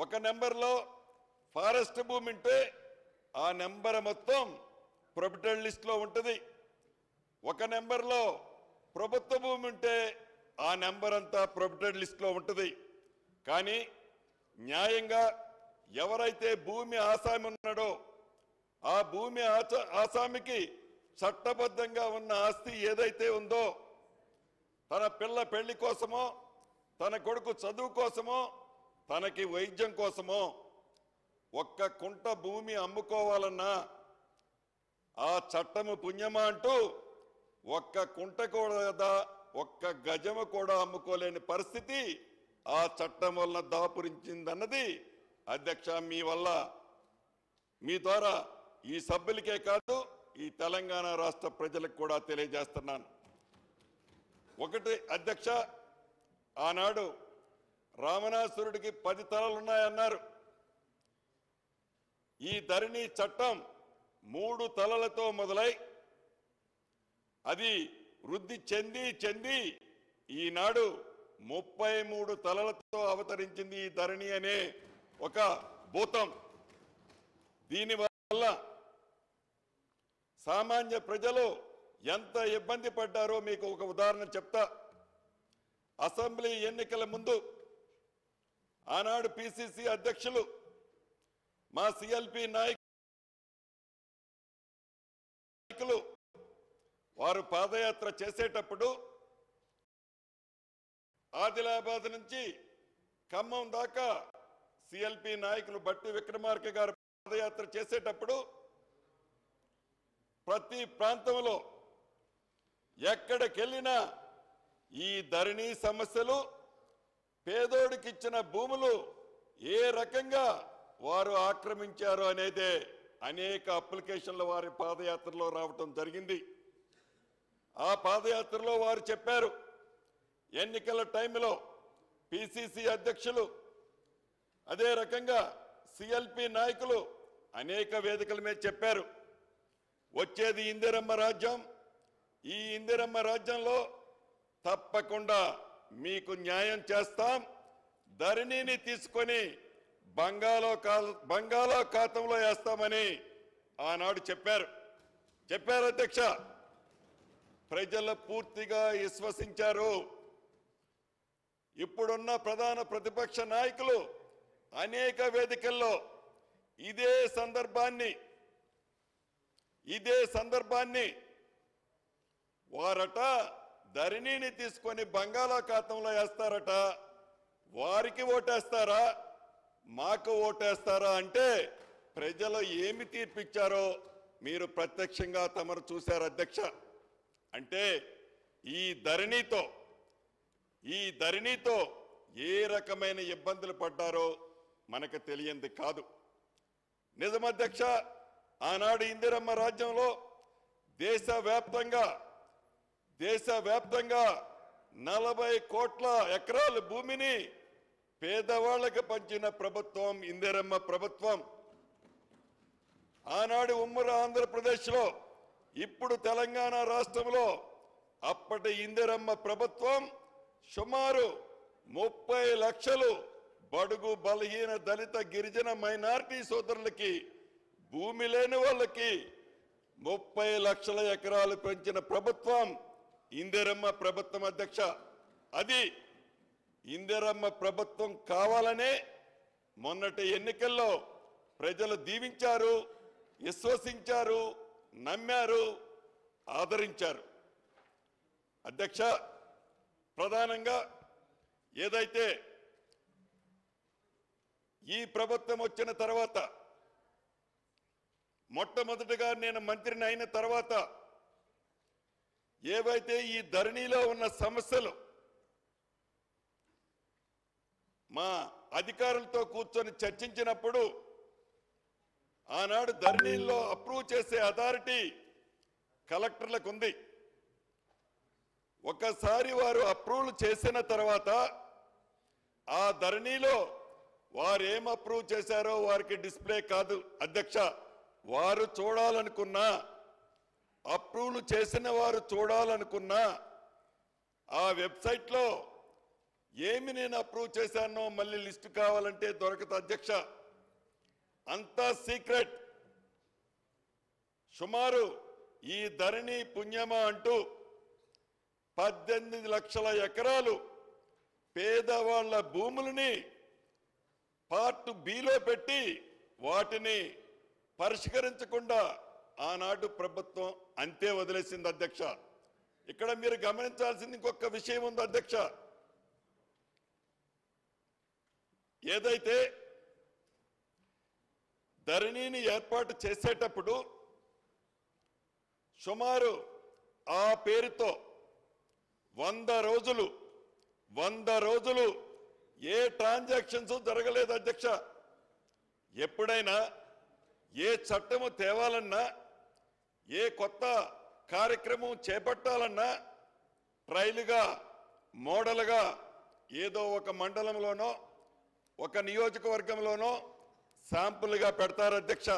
ఒక నెంబర్లో ఫారెస్ట్ భూమి ఉంటే ఆ నెంబర్ మొత్తం ప్రొబిటెడ్ లిస్ట్లో ఉంటుంది. ఒక నెంబర్లో ప్రభుత్వ భూమి ఉంటే ఆ నెంబర్ అంతా ప్రొబిటెడ్ లిస్ట్లో ఉంటుంది. కానీ న్యాయంగా ఎవరైతే భూమి ఆసామి ఉన్నాడో ఆ భూమి ఆసామికి చట్టబద్ధంగా ఉన్న ఆస్తి ఏదైతే ఉందో తన పిల్ల పెళ్లి కోసమో తన కొడుకు చదువు కోసమో తనకి వైద్యం కోసమో ఒక్క కుంట భూమి అమ్ముకోవాలన్నా ఆ చట్టము పుణ్యమా అంటూ ఒక్క కుంట కూడా ఒక్క గజము కూడా అమ్ముకోలేని పరిస్థితి ఆ చట్టం వలన దాపురించిందన్నది అధ్యక్ష మీ వల్ల మీ ద్వారా ఈ సభ్యులకే కాదు ఈ తెలంగాణ రాష్ట్ర ప్రజలకు కూడా తెలియజేస్తున్నాను. ఒకటి అధ్యక్ష, ఆనాడు రామనాసురుడికి 10 తలలున్నాయన్నారు. ఈ ధరణి చట్టం 3 తలలతో మొదలై అది వృద్ధి చెంది ఈనాడు 33 తలలతో అవతరించింది ఈ ధరణి అనే ఒక భూతం. దీనివల్ల సామాన్య ప్రజలు ఎంత ఇబ్బంది పడ్డారో మీకు ఒక ఉదాహరణ చెప్తా. అసెంబ్లీ ఎన్నికల ముందు ఆనాడు పిసిసి అధ్యక్షులు మా సిఎల్పి నాయకులు వారు పాదయాత్ర చేసేటప్పుడు ఆదిలాబాద్ నుంచి ఖమ్మం దాకా సిఎల్పి నాయకులు బట్టి విక్రమార్క గారు పాదయాత్ర చేసేటప్పుడు ప్రతి ప్రాంతంలో ఎక్కడికెళ్ళినా ఈ ధరణి సమస్యలు, పేదోడికి ఇచ్చిన భూములు ఏ రకంగా వారు ఆక్రమించారు అనేదే అనేక అప్లికేషన్లు వారి పాదయాత్రలో రావటం జరిగింది. ఆ పాదయాత్రలో వారు చెప్పారు, ఎన్నికల టైంలో పిసిసి అధ్యక్షులు అదే రకంగా సిఎల్పి నాయకులు అనేక వేదికల మీద చెప్పారు, వచ్చేది ఇందిరమ్మ రాజ్యం, ఈ ఇందిరమ్మ రాజ్యంలో తప్పకుండా మీకు న్యాయం చేస్తాం, ధరణిని తీసుకొని బంగాళాఖాతంలో వేస్తామని ఆనాడు చెప్పారు అధ్యక్ష. ప్రజలు పూర్తిగా విశ్వసించారు. ఇప్పుడున్న ప్రధాన ప్రతిపక్ష నాయకులు అనేక వేదికల్లో ఇదే సందర్భాన్ని వారట ధరణిని తీసుకొని బంగాళాఖాతంలో వేస్తారట, వారికి ఓటేస్తారా మాకు ఓటేస్తారా అంటే ప్రజలు ఏమి తీర్పిచ్చారో మీరు ప్రత్యక్షంగా తమరు చూశారు అధ్యక్ష. అంటే ఈ ధరణితో ఏ రకమైన ఇబ్బందులు పడ్డారో మనకు తెలియంది కాదు. నిజమధ్యక్ష, ఆనాడు ఇందిరమ్మ రాజ్యంలో దేశవ్యాప్తంగా 40 కోట్ల ఎకరాల భూమిని పేదవాళ్లకు పంచిన ప్రభుత్వం ఇందిరమ్మ ప్రభుత్వం. ఆనాడు ఉమ్మడి ఆంధ్రప్రదేశ్లో, ఇప్పుడు తెలంగాణ రాష్ట్రంలో అప్పటి ఇందిరమ్మ ప్రభుత్వం సుమారు 30 లక్షలు బడుగు బలహీన దళిత గిరిజన మైనారిటీ సోదరులకి, భూమి లేని వాళ్ళకి 30 లక్షల ఎకరాలు పెంచిన ప్రభుత్వం ఇందిరమ్మ ప్రభుత్వం అధ్యక్ష. అది ఇందిరమ్మ ప్రభుత్వం కావాలనే మొన్నటి ఎన్నికల్లో ప్రజలు దీవించారు, విశ్వసించారు, నమ్మారు, ఆదరించారు అధ్యక్ష. ప్రధానంగా ఏదైతే ఈ ప్రభుత్వం వచ్చిన తర్వాత, మొట్టమొదటిగా నేను మంత్రిని అయిన తర్వాత ఏవైతే ఈ ధరణిలో ఉన్న సమస్యలు మా అధికారులతో కూర్చొని చర్చించినప్పుడు ఆనాడు ధరణిలో అప్రూవ్ చేసే అథారిటీ కలెక్టర్లకు ఉంది. ఒకసారి వారు అప్రూవ్ చేసిన తర్వాత ఆ ధరణిలో వారు ఏం అప్రూవ్ చేశారో వారికి డిస్ప్లే కాదు అధ్యక్ష. వారు చూడాలనుకున్నా, అప్రూవ్ చేసిన వారు చూడాలనుకున్నా ఆ వెబ్సైట్లో ఏమి నేను అప్రూవ్ చేశానో మళ్ళీ లిస్టు కావాలంటే దొరకదు అధ్యక్ష. అంతా సీక్రెట్. సుమారు ఈ ధరణి పుణ్యమా అంటూ 18 లక్షల ఎకరాలు పేదవాళ్ల భూములని పార్ట్ బిలో పెట్టి వాటిని పరిష్కరించకుండా ఆనాడు ప్రభుత్వం అంతే వదిలేసింది అధ్యక్ష. ఇక్కడ మీరు గమనించాల్సింది ఇంకొక విషయం ఉంది అధ్యక్ష. ఏదైతే ధరణిని ఏర్పాటు చేసేటప్పుడు సుమారు ఆ పేరుతో 100 రోజులు ఏ ట్రాన్సాక్షన్స్ జరగలేదు అధ్యక్ష. ఎప్పుడైనా ఏ చట్టము తేవాలన్నా ఏ కొత్త కార్యక్రమం చేపట్టాలన్నా ట్రయల్గా మోడల్గా ఏదో ఒక మండలంలోనో ఒక నియోజకవర్గంలోనో శాంపుల్గా పెడతారు అధ్యక్ష.